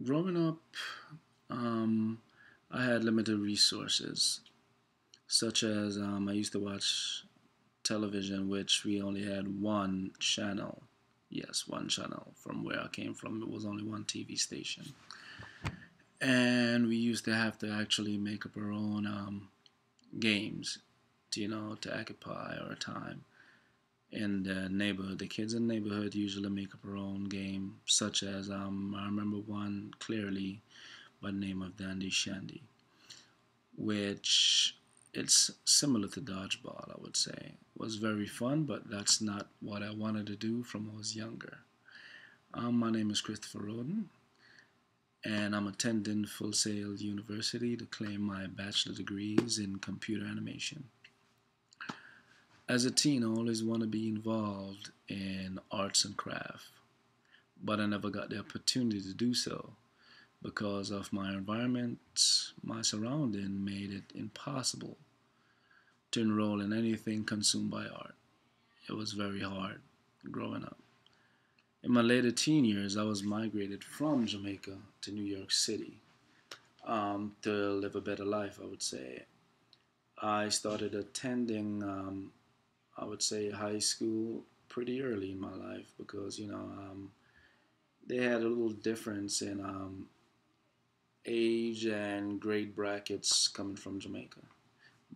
Growing up, um, I had limited resources, such as I used to watch television, which we only had one channel. Yes, one channel. From where I came from, it was only one TV station. And we used to have to actually make up our own games, to occupy our time. In the neighborhood, the kids in the neighborhood usually make up our own game, such as I remember one clearly by the name of Dandy Shandy, which it's similar to dodgeball, I would say. It was very fun, but that's not what I wanted to do from I was younger. My name is Christopher RHoden, and I'm attending Full Sail University to claim my bachelor degrees in computer animation. As a teen, I always want to be involved in arts and craft, but I never got the opportunity to do so because of my environment. My surrounding made it impossible to enroll in anything consumed by art. It was very hard growing up. In my later teen years, I was migrated from Jamaica to New York City to live a better life, I would say. I started attending, I would say, high school pretty early in my life because, they had a little difference in age and grade brackets coming from Jamaica.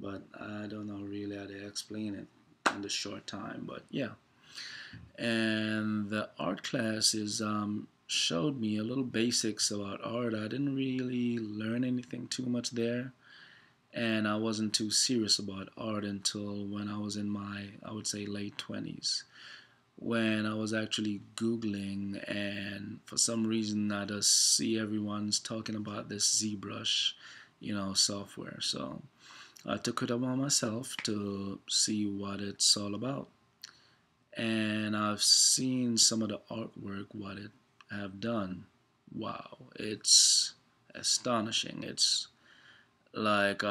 But I don't know really how to explain it in the short time. But yeah, and the art classes showed me a little basics about art. I didn't really learn anything too much there, and I wasn't too serious about art until when I was in my, I would say, late 20s, when I was actually Googling, and for some reason I just see everyone's talking about this ZBrush, software. So I took it upon myself to see what it's all about. And I've seen some of the artwork, what it have done. Wow, it's astonishing. Like,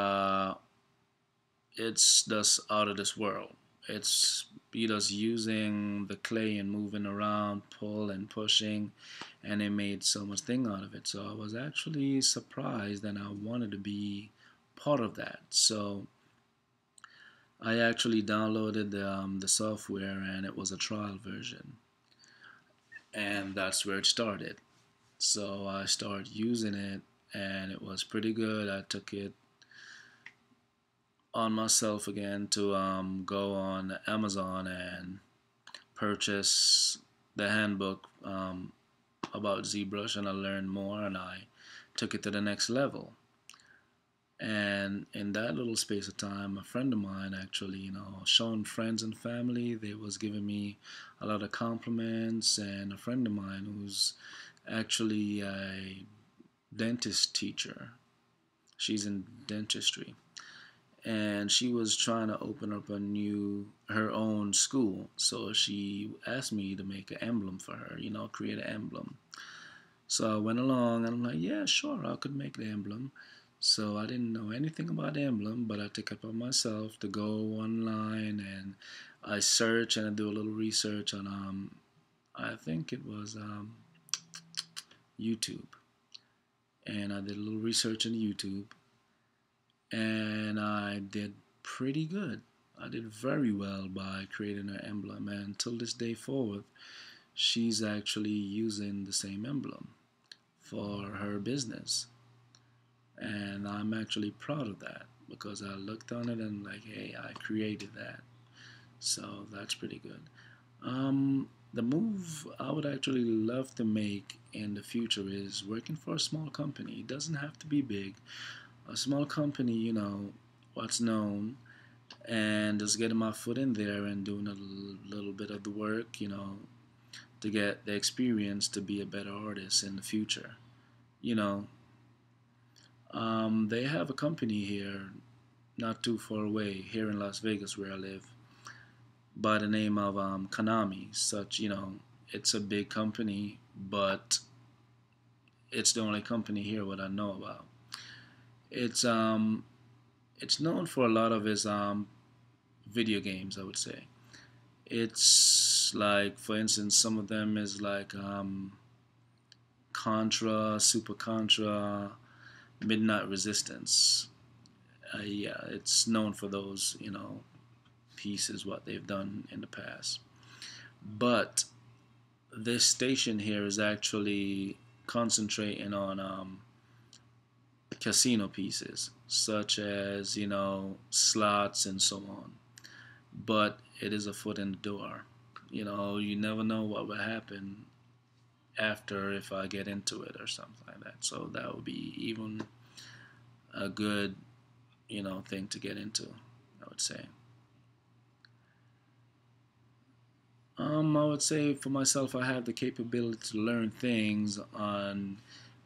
it's just out of this world. It's just using the clay and moving around, pull and pushing, and it made so much thing out of it. So I was actually surprised, and I wanted to be part of that. So I actually downloaded the software, and it was a trial version, and that's where it started. So I started using it, and it was pretty good. I took it on myself again to go on Amazon and purchase the handbook about ZBrush, and I learned more, and I took it to the next level. And in that little space of time, a friend of mine actually, showing friends and family, they was giving me a lot of compliments. And a friend of mine who's actually a dentist teacher, she's in dentistry, and she was trying to open up her own school. So she asked me to make an emblem for her, create an emblem. So I went along, and I'm like, yeah, sure, I could make the emblem. So I didn't know anything about the emblem, but I took it upon myself to go online, and I search and I do a little research on I think it was YouTube, and I did a little research on YouTube, and I did pretty good. I did very well by creating her emblem, and until this day forward, she's actually using the same emblem for her business. And I'm actually proud of that because I looked on it and like, hey, I created that. So that's pretty good. The move I would actually love to make in the future is working for a small company. It doesn't have to be big. A small company, what's known, and just getting my foot in there and doing a little bit of the work, to get the experience to be a better artist in the future. You know, they have a company here, not too far away, here in Las Vegas where I live, by the name of Konami. It's a big company, but it's the only company here what I know about. It's um, it's known for a lot of its video games, I would say. It's like, for instance, some of them is like Contra, Super Contra, Midnight Resistance. Yeah, it's known for those, pieces, what they've done in the past. But this station here is actually concentrating on casino pieces, such as, slots and so on. But it is a foot in the door. You never know what will happen after if I get into it or something like that. So that would be even a good, thing to get into, I would say. I would say for myself, I have the capability to learn things on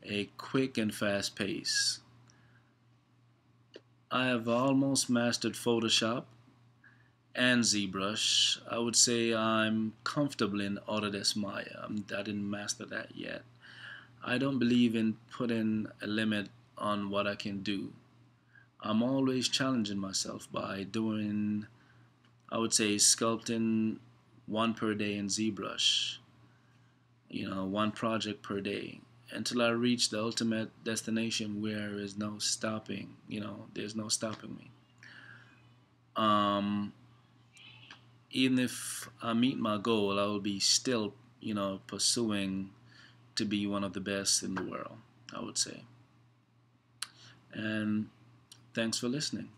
a quick and fast pace. I have almost mastered Photoshop and ZBrush. I would say I'm comfortable in Autodesk Maya. I didn't master that yet. I don't believe in putting a limit on what I can do. I'm always challenging myself by doing, I would say, sculpting one per day in ZBrush, one project per day, until I reach the ultimate destination where there is no stopping, there's no stopping me. Um, Even if I meet my goal, I will be still, pursuing to be one of the best in the world, I would say. And thanks for listening.